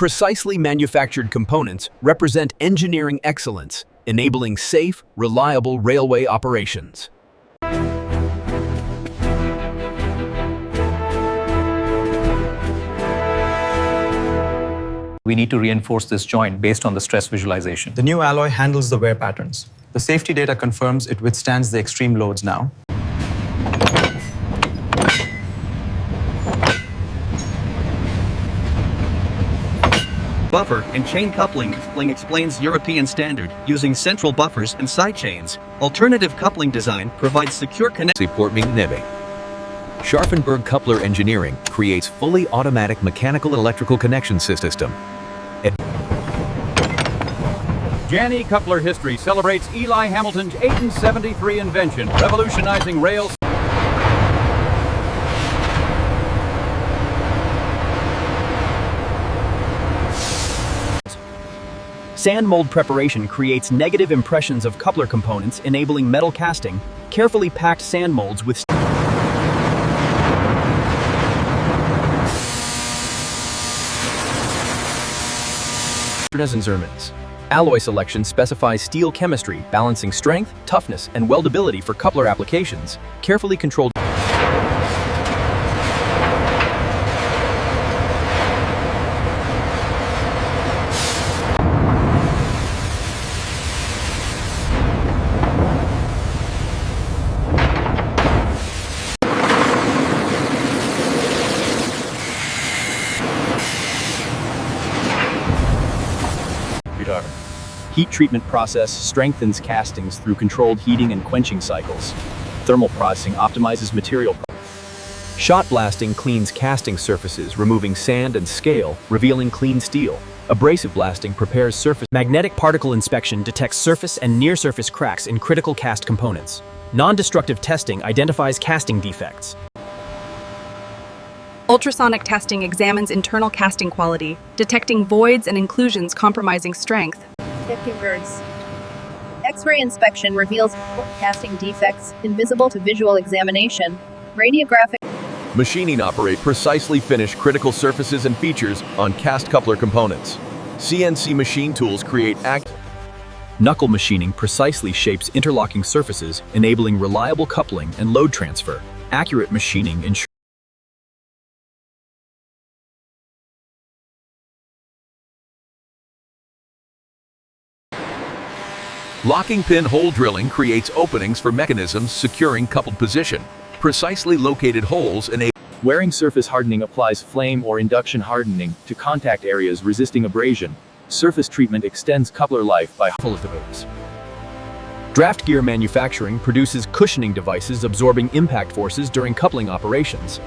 Precisely manufactured components represent engineering excellence, enabling safe, reliable railway operations. We need to reinforce this joint based on the stress visualization. The new alloy handles the wear patterns. The safety data confirms it withstands the extreme loads now. Buffer and chain coupling explains European standard using central buffers and side chains. Alternative coupling design provides secure connection. Scharfenberg Coupler Engineering creates fully automatic mechanical electrical connection system. Janney Coupler History celebrates Eli Hamilton's 1873 invention, revolutionizing rails. Sand mold preparation creates negative impressions of coupler components, enabling metal casting. Carefully packed sand molds with Zermans. Alloy selection specifies steel chemistry, balancing strength, toughness, and weldability for coupler applications. Carefully controlled. Heat treatment process strengthens castings through controlled heating and quenching cycles. Thermal processing optimizes material. Shot blasting cleans casting surfaces, removing sand and scale, revealing clean steel. Abrasive blasting prepares surface. Magnetic particle inspection detects surface and near-surface cracks in critical cast components. Non-destructive testing identifies casting defects. Ultrasonic testing examines internal casting quality, detecting voids and inclusions compromising strength. Birds. X-ray inspection reveals casting defects, invisible to visual examination. Radiographic machining operate precisely finish critical surfaces and features on cast coupler components. CNC machine tools create Knuckle machining precisely shapes interlocking surfaces, enabling reliable coupling and load transfer. Accurate machining ensures locking pin hole drilling creates openings for mechanisms securing coupled position. Precisely located holes enable wearing surface hardening applies flame or induction hardening to contact areas resisting abrasion. Surface treatment extends coupler life by draft gear manufacturing produces cushioning devices absorbing impact forces during coupling operations.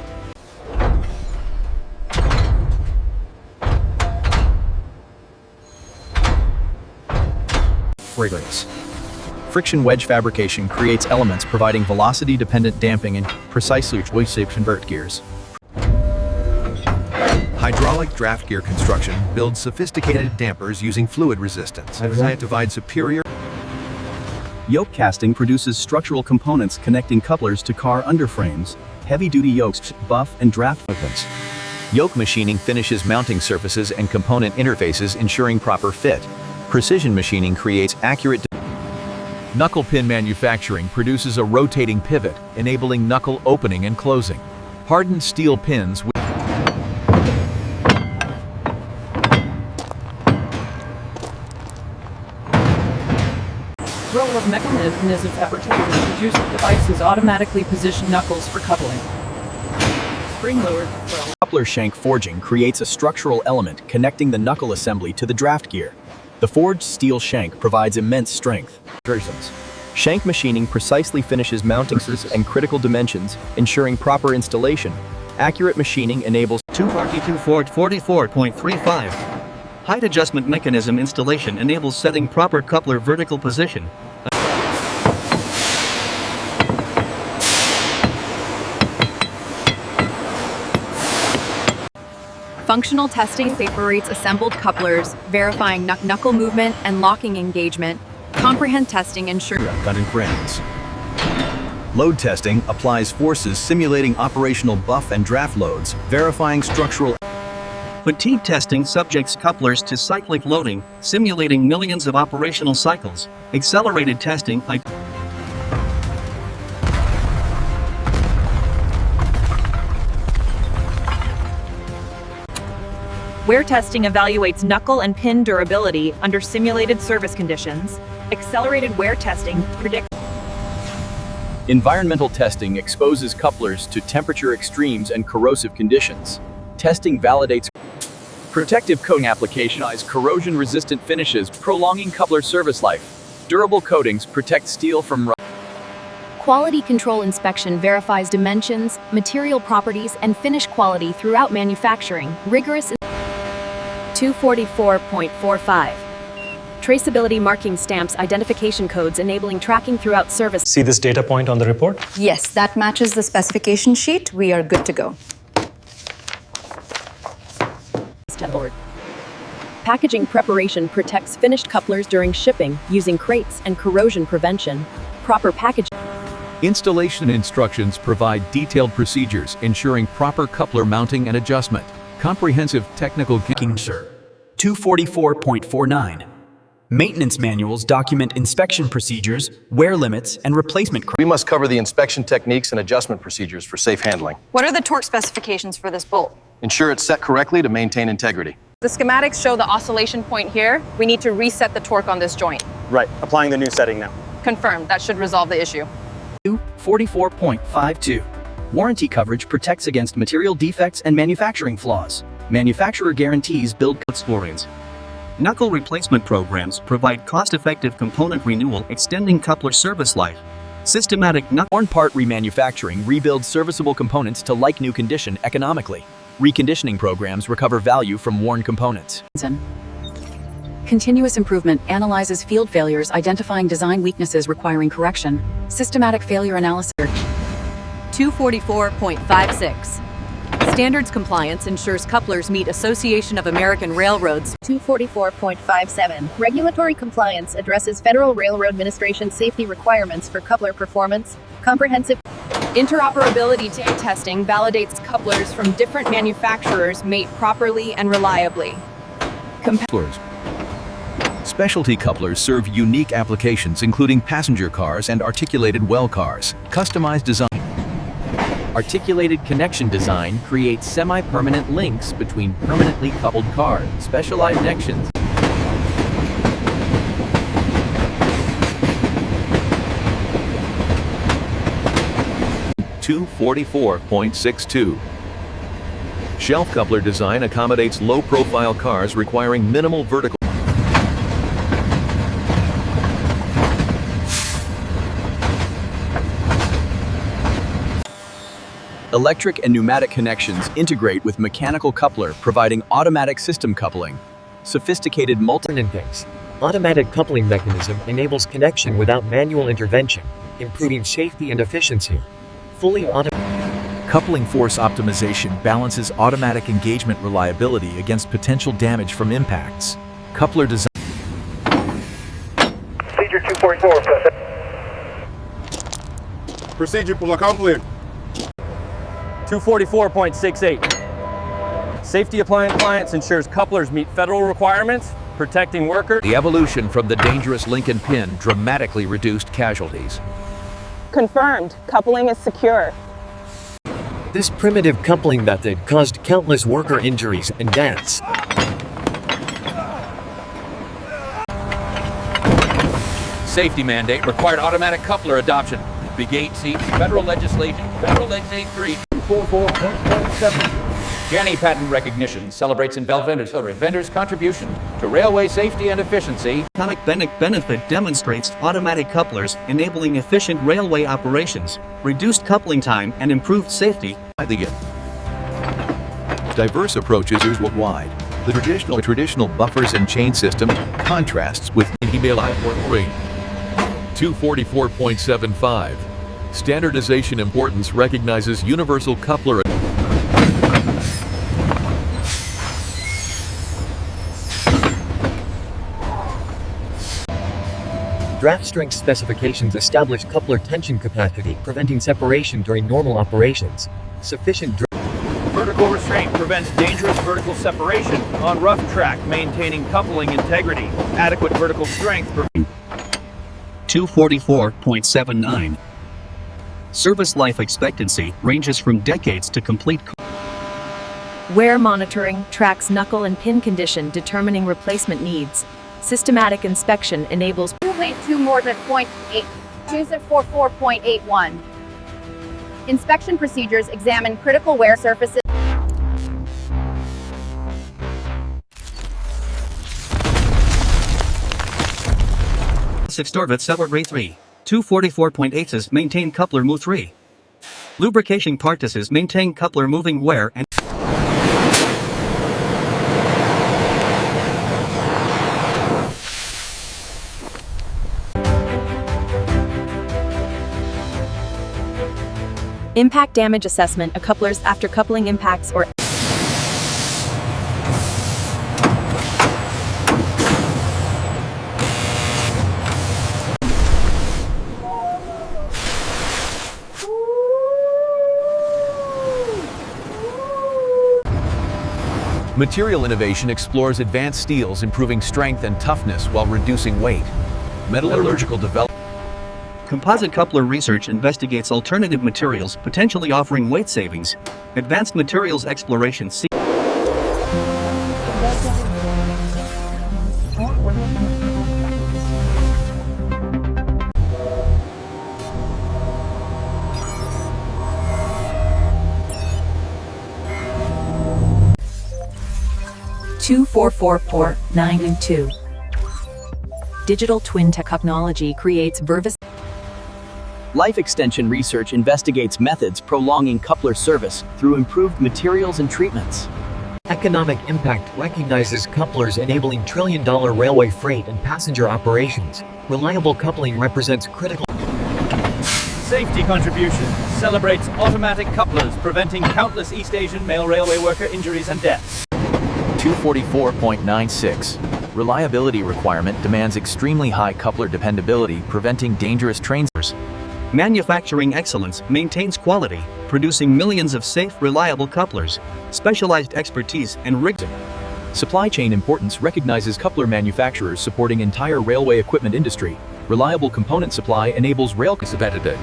Fragrance. Friction wedge fabrication creates elements providing velocity-dependent damping and precisely choice-shaped convert gears. hydraulic draft gear construction builds sophisticated dampers using fluid resistance designed to provide superior. Yoke casting produces structural components connecting couplers to car underframes. Heavy-duty yokes buff and draft movements. Yoke machining finishes mounting surfaces and component interfaces, ensuring proper fit. Precision machining creates accurate. Knuckle pin manufacturing produces a rotating pivot, enabling knuckle opening and closing. Hardened steel pins with Roll of mechanism fabrication produces devices automatically position knuckles for coupling. Spring-lowered roll. Coupler shank forging creates a structural element connecting the knuckle assembly to the draft gear. The forged steel shank provides immense strength. Shank machining precisely finishes mounting surfaces and critical dimensions, ensuring proper installation. Accurate machining enables 242 Ford 44.35. Height adjustment mechanism installation enables setting proper coupler vertical position. Functional testing separates assembled couplers, verifying knuckle movement and locking engagement. Comprehend testing ensures load testing applies forces simulating operational buff and draft loads, verifying structural. Fatigue testing subjects couplers to cyclic loading, simulating millions of operational cycles. Accelerated testing Wear testing evaluates knuckle and pin durability under simulated service conditions. Accelerated wear testing predicts. Environmental testing exposes couplers to temperature extremes and corrosive conditions. Testing validates protective coating application eyes corrosion-resistant finishes, prolonging coupler service life. Durable coatings protect steel from rust. Quality control inspection verifies dimensions, material properties, and finish quality throughout manufacturing. Rigorous 244.45. Traceability marking stamps identification codes enabling tracking throughout service. See this data point on the report? Yes, that matches the specification sheet. We are good to go. Packaging preparation protects finished couplers during shipping using crates and corrosion prevention. Proper packaging. Installation instructions provide detailed procedures ensuring proper coupler mounting and adjustment. Comprehensive technical Sir. 244.49. Maintenance manuals document inspection procedures, wear limits, and replacement. We must cover the inspection techniques and adjustment procedures for safe handling. What are the torque specifications for this bolt? Ensure it's set correctly to maintain integrity. The schematics show the oscillation point here. We need to reset the torque on this joint. Right, applying the new setting now. Confirmed. That should resolve the issue. 44.52. Warranty coverage protects against material defects and manufacturing flaws. Manufacturer guarantees build experience. Knuckle replacement programs provide cost-effective component renewal, extending coupler service life. Systematic worn part remanufacturing rebuilds serviceable components to like-new condition economically. Reconditioning programs recover value from worn components. Continuous improvement analyzes field failures, identifying design weaknesses requiring correction. Systematic failure analysis. 244.56. Standards compliance ensures couplers meet Association of American Railroads. 244.57. Regulatory compliance addresses Federal Railroad Administration safety requirements for coupler performance. Comprehensive Interoperability testing validates couplers from different manufacturers made properly and reliably. couplers. Specialty couplers serve unique applications including passenger cars and articulated well cars. Customized design. Articulated connection design creates semi-permanent links between permanently coupled cars. Specialized connections. .244.62. Shelf coupler design accommodates low-profile cars requiring minimal vertical. Electric and pneumatic connections integrate with mechanical coupler, providing automatic system coupling. Sophisticated multi-links. Automatic coupling mechanism enables connection without manual intervention, improving safety and efficiency. Fully automatic coupling force optimization balances automatic engagement reliability against potential damage from impacts. Coupler design. Procedure 244. Procedure accomplished. 244.68. Safety appliance ensures couplers meet federal requirements, protecting workers. The evolution from the dangerous link and pin dramatically reduced casualties. Confirmed. Coupling is secure. This primitive coupling method caused countless worker injuries and deaths. Safety mandate required automatic coupler adoption. Big 8 seats, federal legislation, Federal Legs 83. 44.7. Janney patent recognition celebrates inventors' contribution to railway safety and efficiency. Economic benefit demonstrates automatic couplers, enabling efficient railway operations, reduced coupling time, and improved safety. Diverse approaches worldwide. The traditional buffers and chain system contrasts with 244.75. Standardization importance recognizes universal coupler. Draft strength specifications establish coupler tension capacity, preventing separation during normal operations. Sufficient Vertical restraint prevents prevents dangerous vertical separation on rough track, maintaining coupling integrity, adequate vertical strength. 244.79. Service life expectancy ranges from decades to complete. Wear monitoring tracks knuckle and pin condition, determining replacement needs. Systematic inspection enables 2.2 more than 0.8, 244.81. Inspection procedures examine critical wear surfaces. Storvet Celebrate 3. 244.8s maintain coupler move 3. Lubrication partices maintain coupler moving wear and impact damage assessment, a couplers after coupling impacts or Material innovation explores advanced steels, improving strength and toughness while reducing weight. Metallurgical development. composite coupler research investigates alternative materials, potentially offering weight savings. Advanced materials exploration. 244.92. Digital twin technology creates Vervis. Life extension research investigates methods prolonging coupler service through improved materials and treatments. Economic impact recognizes couplers enabling trillion-dollar railway freight and passenger operations. Reliable coupling represents critical. Safety contribution celebrates automatic couplers, preventing countless East Asian mail railway worker injuries and deaths. 244.96. Reliability requirement demands extremely high coupler dependability, preventing dangerous trains. Manufacturing excellence maintains quality, producing millions of safe, reliable couplers. Specialized expertise and rigging. Supply chain importance recognizes coupler manufacturers supporting entire railway equipment industry. Reliable component supply enables rail competitor.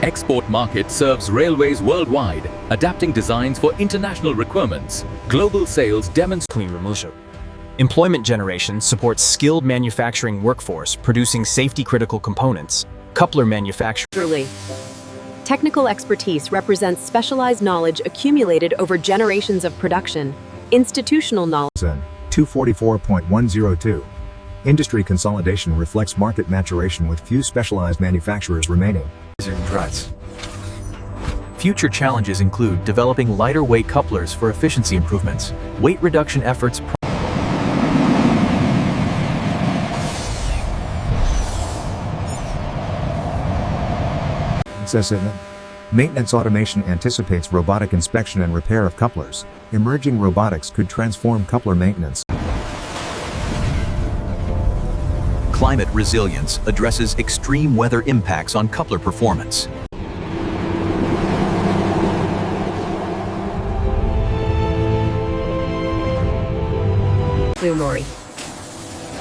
Export market serves railways worldwide, adapting designs for international requirements. Global sales demonstrate clean removal. Employment generation supports skilled manufacturing workforce, producing safety-critical components. Coupler manufacturing. Technical expertise represents specialized knowledge accumulated over generations of production. Institutional knowledge. 244.102. Industry consolidation reflects market maturation with few specialized manufacturers remaining. Future challenges include developing lighter weight couplers for efficiency improvements, weight reduction efforts. Maintenance automation anticipates robotic inspection and repair of couplers. Emerging robotics could transform coupler maintenance. Climate resilience addresses extreme weather impacts on coupler performance.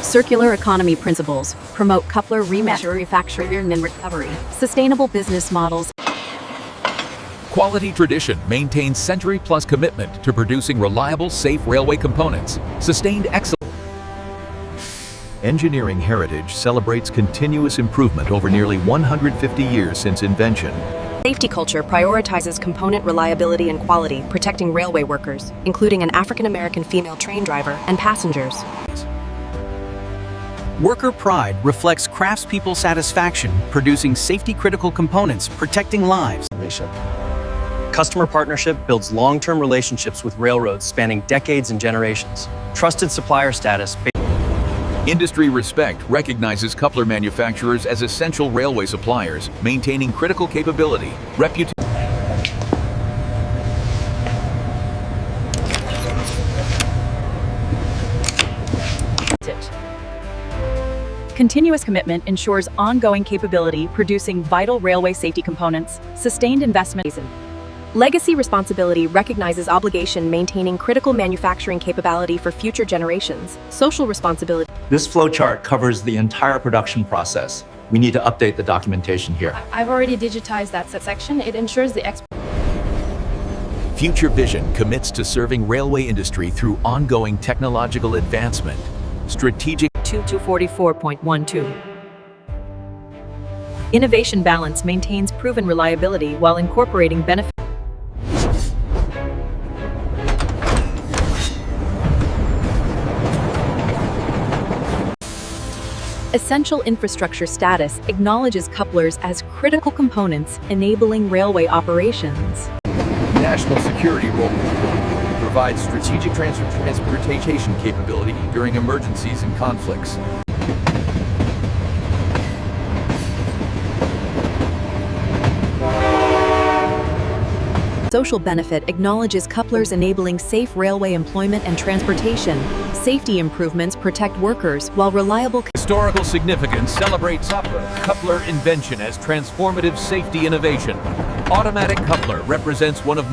Circular economy principles promote coupler remanufacturing and recovery. Sustainable business models. Quality tradition maintains century-plus commitment to producing reliable, safe railway components. Sustained excellence. Engineering heritage celebrates continuous improvement over nearly 150 years since invention. Safety culture prioritizes component reliability and quality, protecting railway workers, including an African-American female train driver and passengers. Worker pride reflects craftspeople satisfaction, producing safety-critical components, protecting lives. Customer partnership builds long-term relationships with railroads spanning decades and generations. Trusted supplier status. Industry respect recognizes coupler manufacturers as essential railway suppliers, maintaining critical capability, reputation. Continuous commitment ensures ongoing capability, producing vital railway safety components. Sustained investment. Legacy responsibility recognizes obligation maintaining critical manufacturing capability for future generations. Social responsibility. This flowchart covers the entire production process. We need to update the documentation here. I've already digitized that section. It ensures the Future Vision commits to serving railway industry through ongoing technological advancement, strategic 2244.12. Innovation balance maintains proven reliability while incorporating benefits. Essential infrastructure status acknowledges couplers as critical components enabling railway operations. national security role, provides strategic transportation capability during emergencies and conflicts. Social benefit acknowledges couplers enabling safe railway employment and transportation. Safety improvements protect workers while reliable. Historical significance celebrates coupler invention as transformative safety innovation. Automatic coupler represents one of